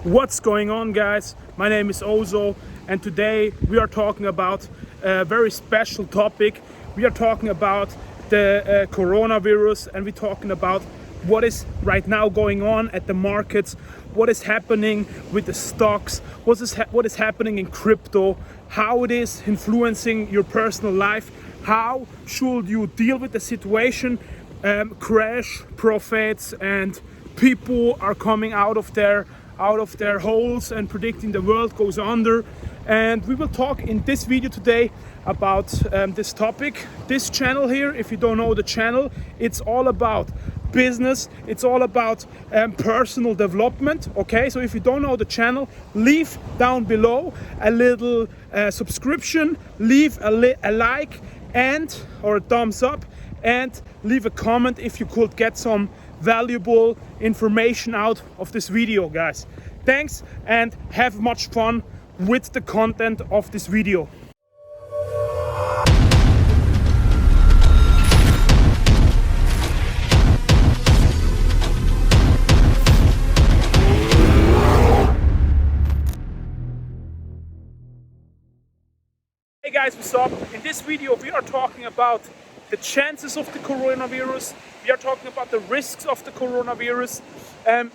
What's going on, guys? My name is Ozo, and today we are talking about a very special topic. We are talking about the coronavirus, and we're talking about what is right now going on at the markets, what is happening with the stocks, what is happening in crypto, how it is influencing your personal life, how should you deal with the situation, crash, profits, and people are coming out of their holes and predicting the world goes under. And we will talk in this video today about this topic. This channel here, if you don't know the channel, it's all about business, it's all about personal development. Okay, so if you don't know the channel, leave down below a little subscription, leave a like and or a thumbs up, and leave a comment if you could get some valuable information out of this video, guys. Thanks, and have much fun with the content of this video. Hey guys, what's up? In this video we are talking about the chances of the coronavirus. We are talking about the risks of the coronavirus.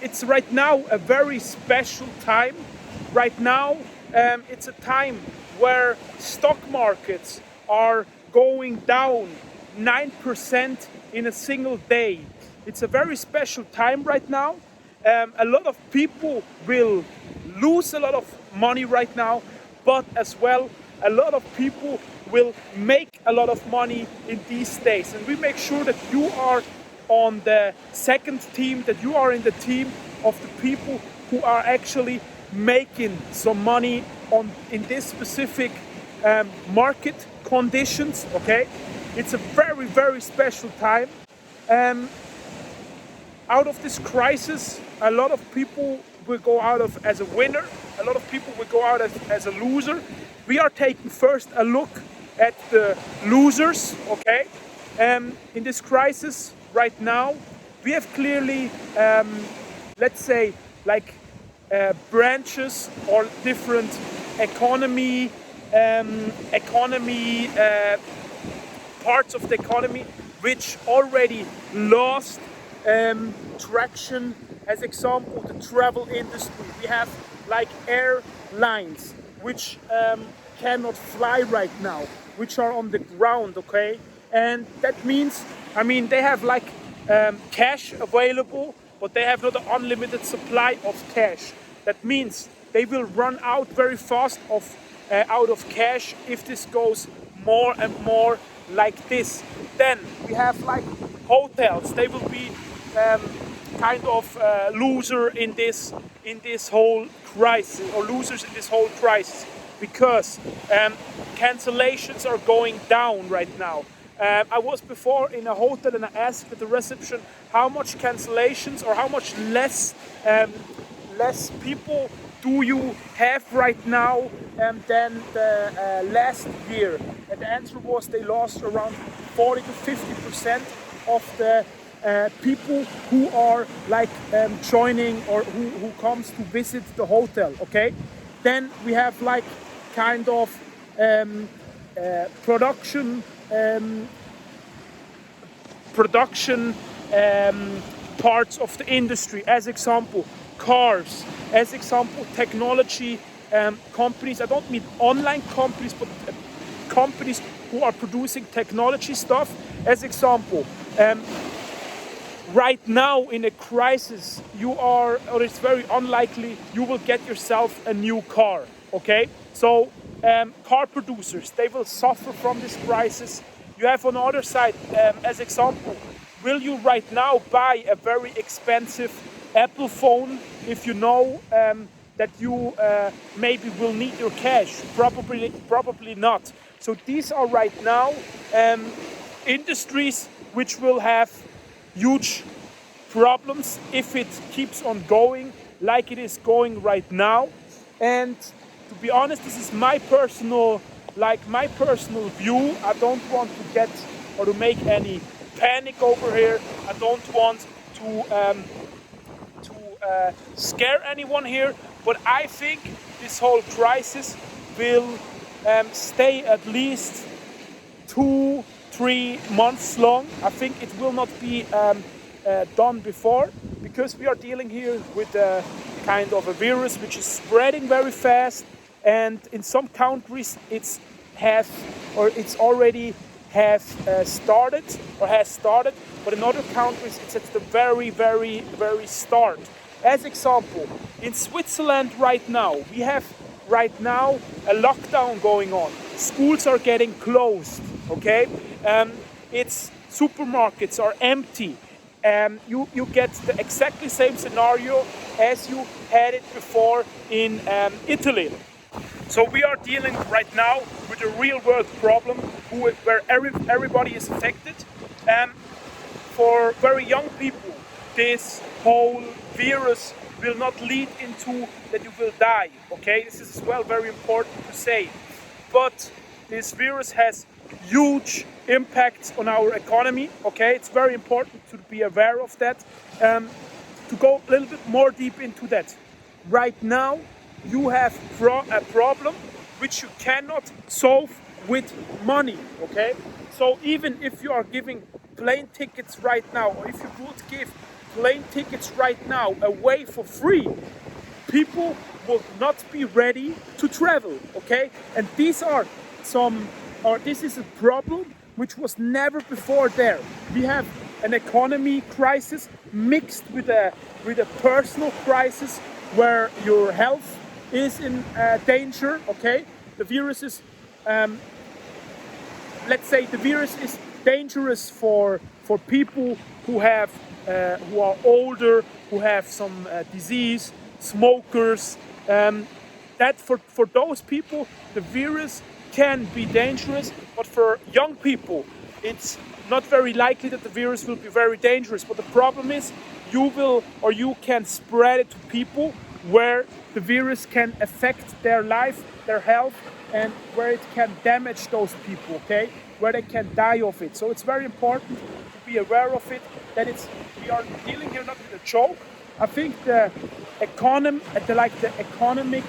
It's right now a very special time. Right now it's a time where stock markets are going down 9% in a single day. It's a very special time right now. A lot of people will lose a lot of money right now, but as well a lot of people will make a lot of money in these days. And we make sure that you are on the second team, that you are in the team of the people who are actually making some money in this specific market conditions. Okay, it's a very, very special time. Out of this crisis, a lot of people will go out of as a winner, a lot of people will go out as a loser. We are taking first a look at the losers. Okay, in this crisis right now we have clearly let's say like branches or different economy parts of the economy which already lost traction. As example, the travel industry. We have like airlines which cannot fly right now, which are on the ground. Okay, and that means, I mean, they have like cash available, but they have not an unlimited supply of cash. That means they will run out very fast out of cash if this goes more and more like this. Then we have like hotels. They will be kind of loser in this whole crisis, or losers in this whole crisis, because cancellations are going down right now. I was before in a hotel and I asked at the reception how much cancellations or how much less people do you have right now than the last year, and the answer was they lost around 40 to 50% of the people who are like joining or who comes to visit the hotel. Okay, then we have like kind of production parts of the industry. As example, cars. As example, technology companies. I don't mean online companies, but companies who are producing technology stuff. As example, right now in a crisis, it's very unlikely you will get yourself a new car. Okay, so car producers, they will suffer from this crisis. You have on the other side, as example, will you right now buy a very expensive Apple phone if you know that you maybe will need your cash? Probably not. So these are right now industries which will have huge problems if it keeps on going like it is going right now. And to be honest, this is my personal view. I don't want to get or to make any panic over here. I don't want to scare anyone here, but I think this whole crisis will stay at least 2-3 months long. I think it will not be done before, because we are dealing here with a kind of a virus which is spreading very fast, and in some countries it's already started, but in other countries it's at the very start. As example, in Switzerland right now, we have a lockdown going on. Schools are getting closed, okay? It's supermarkets are empty. You get the exactly same scenario as you had it before in Italy. So we are dealing right now with a real world problem where everybody is affected. For very young people, this whole virus will not lead into that you will die, okay? This is as well very important to say. But this virus has huge impacts on our economy, okay? It's very important to be aware of that. To go a little bit more deep into that, right now you have a problem which you cannot solve with money, okay? So even if you are giving plane tickets right now, or if you would give plane tickets right now away for free, people will not be ready to travel, okay? And this is a problem which was never before there. We have an economy crisis mixed with a personal crisis where your health is in danger, okay? The virus is, let's say the virus is dangerous for people who are older, who have some disease, smokers. That for those people, the virus can be dangerous, but for young people, it's not very likely that the virus will be very dangerous. But the problem is, you can spread it to people where the virus can affect their life, their health, and where it can damage those people, okay? Where they can die of it. So it's very important to be aware of it, that we are dealing here not with a joke. I think the economic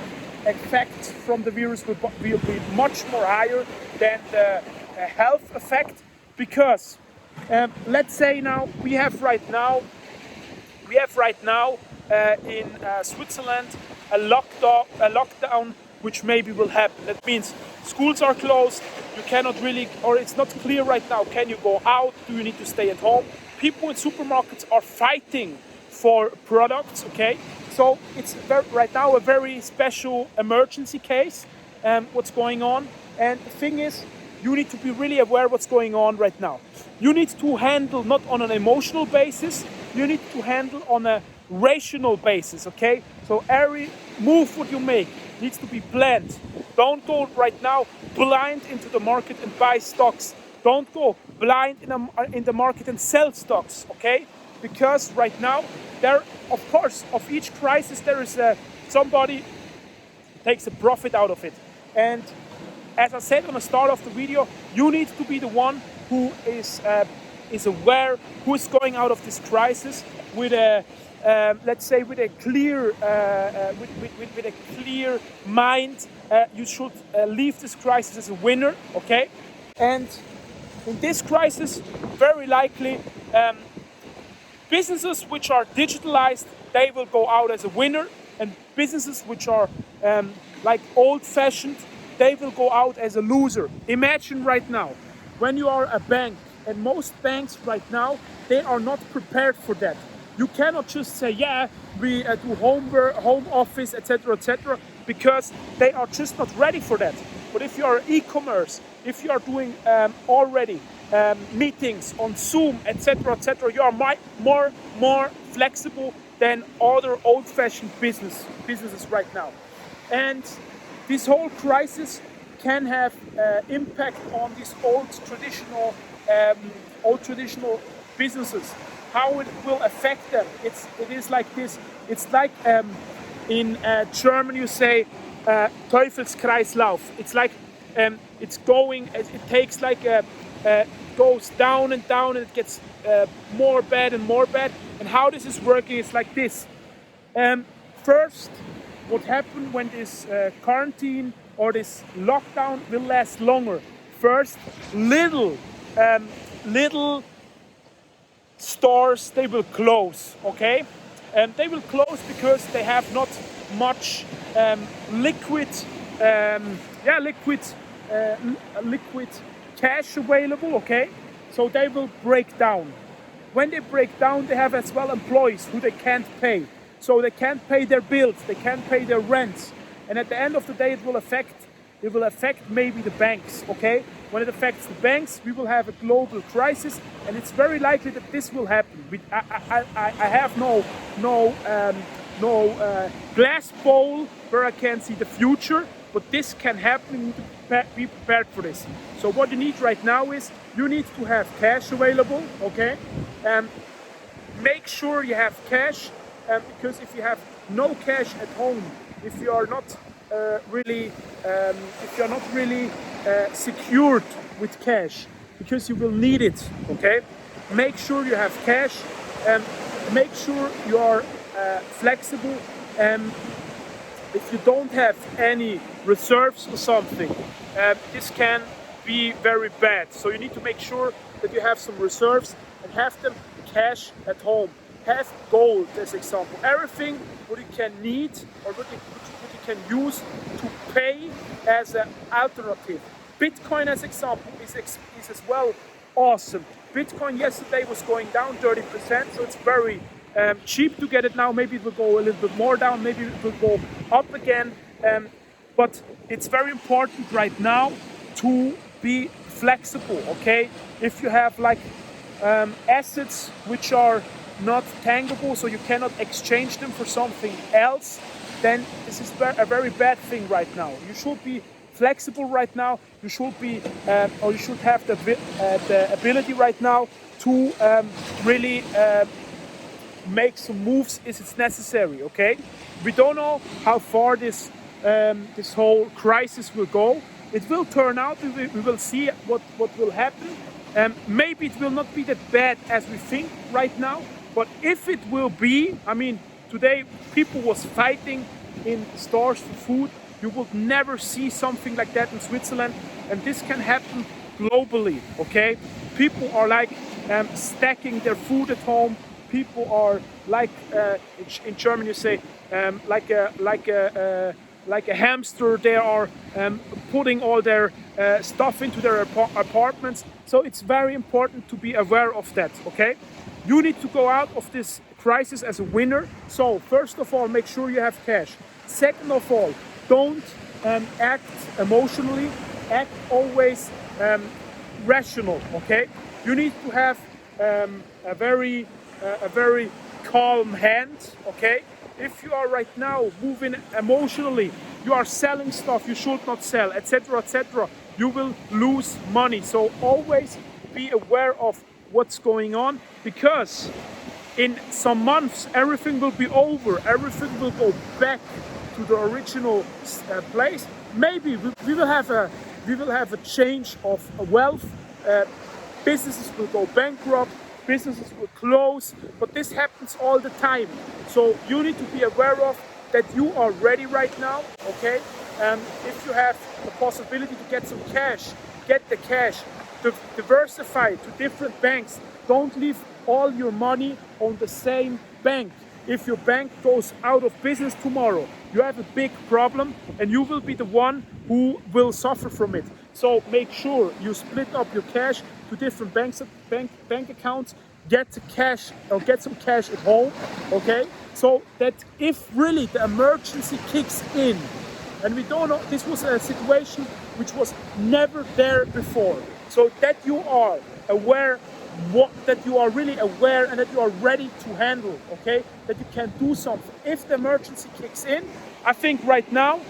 effect from the virus will be much more higher than the health effect, because let's say now we have right now in Switzerland a lockdown which maybe will happen. That means schools are closed, you cannot really, or it's not clear right now, can you go out, do you need to stay at home? People in supermarkets are fighting for products, okay? So it's right now a very special emergency case, what's going on. And the thing is, you need to be really aware what's going on right now. You need to handle not on an emotional basis, you need to handle on a rational basis, okay? So every move what you make needs to be planned. Don't go right now blind into the market and buy stocks. Don't go blind in the market and sell stocks, okay? Because right now, there, of course, of each crisis, there is somebody takes a profit out of it. And as I said on the start of the video, you need to be the one who is aware who is going out of this crisis with a let's say with a clear mind. You should leave this crisis as a winner, okay? And in this crisis, very likely, businesses which are digitalized, they will go out as a winner, and businesses which are like old-fashioned, they will go out as a loser. Imagine right now, when you are a bank, and most banks right now, they are not prepared for that. You cannot just say, yeah, we do home office, etc., because they are just not ready for that. But if you are e-commerce, if you are doing already meetings on Zoom, etc., you are more flexible than other old-fashioned businesses right now. And this whole crisis can have impact on these old traditional businesses. How it will affect them? It is like this. It's like in German you say Teufelskreislauf. It's like it's going. It takes like goes down and down, and it gets more bad and more bad. And how this is working is like this. Um, First, what happened when this quarantine or this lockdown will last longer? First, um, little stores, they will close. Okay, and they will close because they have not much liquid, liquid, liquid cash available. Okay, so they will break down. When they break down, they have as well employees who they can't pay. So they can't pay their bills, they can't pay their rents. And at the end of the day, it will affect maybe the banks, okay? When it affects the banks, we will have a global crisis, and it's very likely that this will happen. I have no glass bowl where I can see the future, but this can happen. We need to be prepared for this. So what you need right now is you need to have cash available, okay? Make sure you have cash, because if you have no cash at home, if you are not really secured with cash, because you will need it, okay? Make sure you have cash, make sure you are flexible. If you don't have any reserves or something, this can be very bad. So you need to make sure that you have some reserves and have them cash at home. Have gold as example. Everything what you can need or what you can use to pay as an alternative. Bitcoin as example is as well awesome. Bitcoin yesterday was going down 30%, so it's very cheap to get it now. Maybe it will go a little bit more down, maybe it will go up again. But it's very important right now to be flexible, okay? If you have like assets which are not tangible, so you cannot exchange them for something else, then this is a very bad thing right now. You should be flexible right now. You should be, or you should have the ability right now to really make some moves if it's necessary. Okay, we don't know how far this whole crisis will go. It will turn out. We will see what will happen. Maybe it will not be that bad as we think right now. But if it will be, I mean, today people was fighting in stores for food. You will never see something like that in Switzerland, and this can happen globally. Okay, people are like stacking their food at home. People are like in German you say like a hamster. They are putting all their stuff into their apartments. So it's very important to be aware of that. Okay. You need to go out of this crisis as a winner. So first of all, make sure you have cash. Second of all, don't act emotionally. Act always rational. Okay. You need to have a very calm hand. Okay. If you are right now moving emotionally, you are selling stuff you should not sell, etc., etc., you will lose money. So always be aware of what's going on, because in some months everything will be over, everything will go back to the original place. Maybe we will have a change of wealth. Businesses will go bankrupt, businesses will close, but this happens all the time. So you need to be aware of that. You are ready right now. Okay, if you have the possibility to get some cash, get the cash. Diversify to different banks. Don't leave all your money on the same bank. If your bank goes out of business tomorrow, you have a big problem and you will be the one who will suffer from it. So make sure you split up your cash to different bank accounts. Get the cash or get some cash at home, okay? So that if really the emergency kicks in, and we don't know, this was a situation which was never there before. So that you are aware, that you are really aware and that you are ready to handle, okay? That you can do something. If the emergency kicks in, I think right now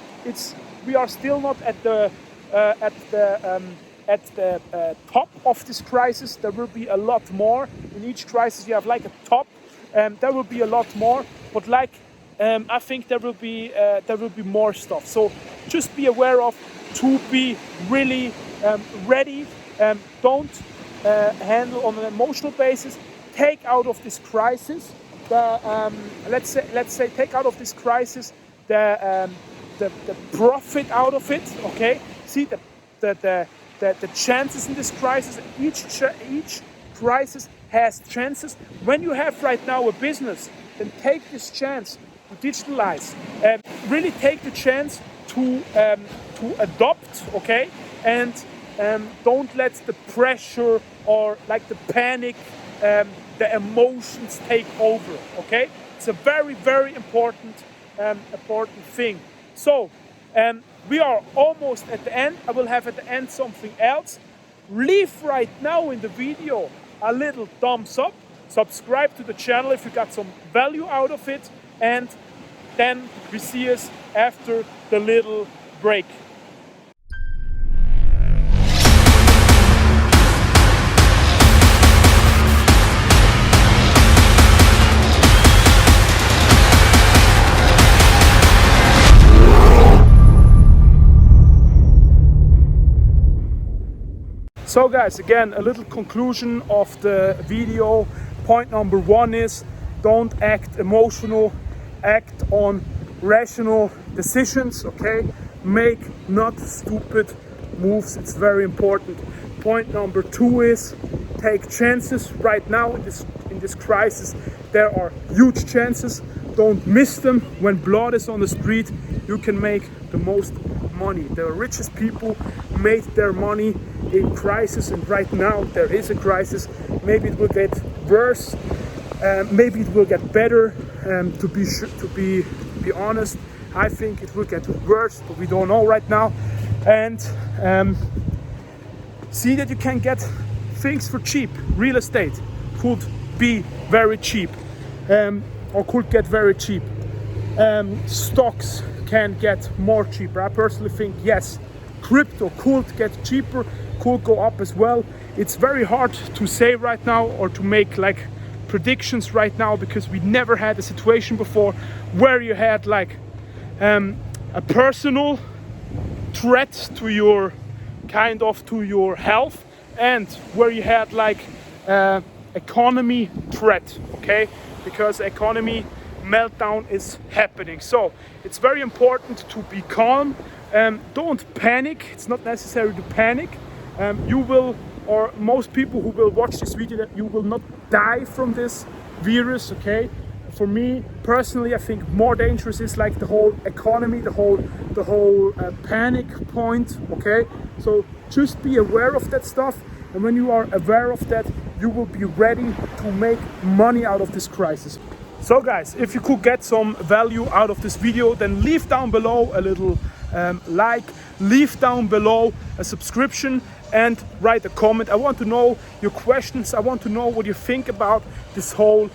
we are still not at the top of this crisis. There will be a lot more. In each crisis you have like a top. There will be a lot more, but like I think there will be more stuff. So just be aware of to be really ready. Don't handle on an emotional basis. Take out of this crisis let's say take out of this crisis the profit out of it. Okay, see the chances in this crisis. Each crisis has chances. When you have right now a business, then take this chance to digitalize. Really take the chance to adopt. Okay, and don't let the pressure or like the panic, the emotions take over. Okay, it's a very, very important thing. So we are almost at the end. I will have at the end something else. Leave right now in the video a little thumbs up, subscribe to the channel if you got some value out of it, and then we see us after the little break. So guys, again, a little conclusion of the video. Point number one is don't act emotional, act on rational decisions, okay? Make not stupid moves, it's very important. Point number two is take chances. Right now in this crisis, there are huge chances. Don't miss them. When blood is on the street, you can make the most money. The richest people made their money in crisis, and right now there is a crisis. Maybe it will get worse, maybe it will get better. To be honest, I think it will get worse, but we don't know right now. And see that you can get things for cheap. Real estate could be very cheap, or could get very cheap. Stocks can get more cheaper. I personally think yes. Crypto could get cheaper, could go up as well. It's very hard to say right now or to make like predictions right now, because we never had a situation before where you had like a personal threat to your health, and where you had like economy threat, okay? Because economy meltdown is happening. So it's very important to be calm. Don't panic. It's not necessary to panic. You will, or most people who will watch this video, that you will not die from this virus, okay? For me personally, I think more dangerous is like the whole economy, the whole panic point, okay? So just be aware of that stuff, and when you are aware of that, you will be ready to make money out of this crisis. So guys, if you could get some value out of this video, then leave down below a little like, leave down below a subscription, and write a comment. I want to know your questions. I want to know what you think about this whole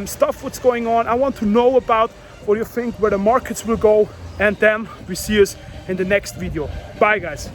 stuff, what's going on. I want to know about what you think, where the markets will go, and then we see us in the next video. Bye guys.